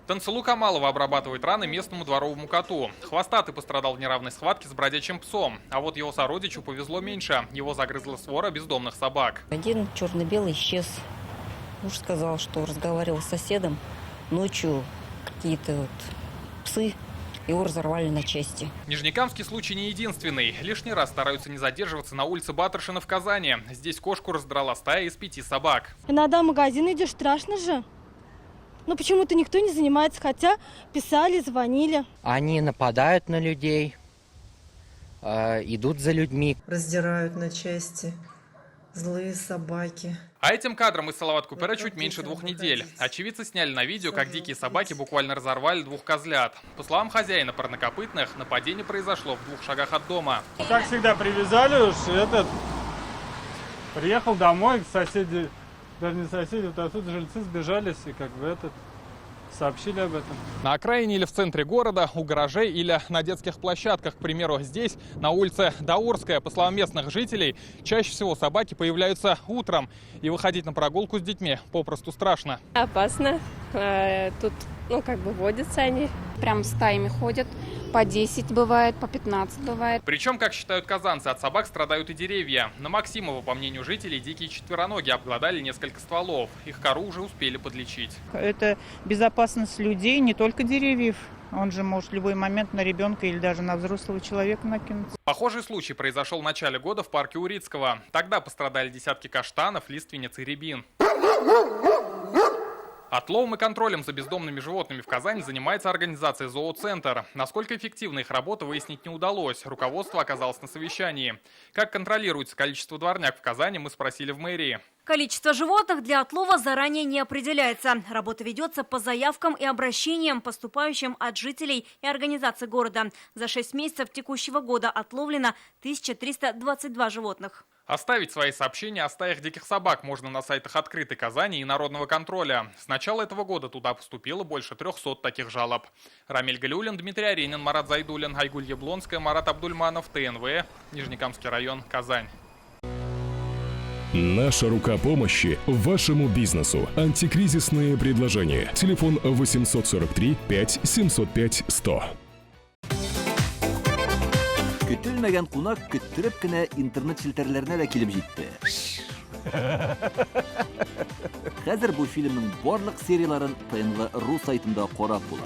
Тансылу Камалова обрабатывает раны местному дворовому коту. Хвостатый пострадал в неравной схватке с бродячим псом. А вот его сородичу повезло меньше. Его загрызла свора бездомных собак. Один черно-белый исчез. Муж сказал, что разговаривал с соседом. Ночью какие-то псы его разорвали на части. Нижнекамский случай не единственный. Лишний раз стараются не задерживаться на улице Батаршина в Казани. Здесь кошку раздрала стая из 5 собак. Иногда в магазин идешь, страшно же. Но почему-то никто не занимается, хотя писали, звонили. Они нападают на людей, идут за людьми. Раздирают на части злые собаки. А этим кадром из Салават-Купера чуть меньше 2 недель. Очевидцы сняли на видео, как дикие собаки буквально разорвали 2 козлят. По словам хозяина парнокопытных, нападение произошло в 2 шагах от дома. Как всегда, привязали уж приехал домой, соседи, даже не соседи, вот отсюда жильцы сбежались и сообщили об этом. На окраине или в центре города, у гаражей или на детских площадках, к примеру, здесь, на улице Даурская, по словам местных жителей, чаще всего собаки появляются утром. И выходить на прогулку с детьми попросту страшно. Опасно. Тут, водятся они. Прям стаями ходят. По 10 бывает, по 15 бывает. Причем, как считают казанцы, от собак страдают и деревья. На Максимова, по мнению жителей, дикие четвероногие обглодали несколько стволов. Их кору уже успели подлечить. Это безопасность людей, не только деревьев. Он же может в любой момент на ребенка или даже на взрослого человека накинуться. Похожий случай произошел в начале года в парке Урицкого. Тогда пострадали десятки каштанов, лиственниц и рябин. Отловом и контролем за бездомными животными в Казани занимается организация «Зооцентр». Насколько эффективна их работа, выяснить не удалось. Руководство оказалось на совещании. Как контролируется количество дворняг в Казани, мы спросили в мэрии. Количество животных для отлова заранее не определяется. Работа ведется по заявкам и обращениям, поступающим от жителей и организаций города. За 6 месяцев текущего года отловлено 1322 животных. Оставить свои сообщения о стаях диких собак можно на сайтах «Открытой Казани» и «Народного контроля». С начала этого года туда поступило больше 300 таких жалоб. Рамиль Галиуллин, Дмитрий Аренин, Марат Зайдуллин, Айгуль Яблонская, Марат Абдульманов, ТНВ, Нижнекамский район, Казань. Наша рука помощи вашему бизнесу. Антикризисные предложения. Телефон 843 5 705 100. Көтелмәгән кунак көттүреп кенә интернет челтәрләренә дә килеп җитте. Хәзер бу фильмның барлык серияларын ТНВ.ру сайтында карап була.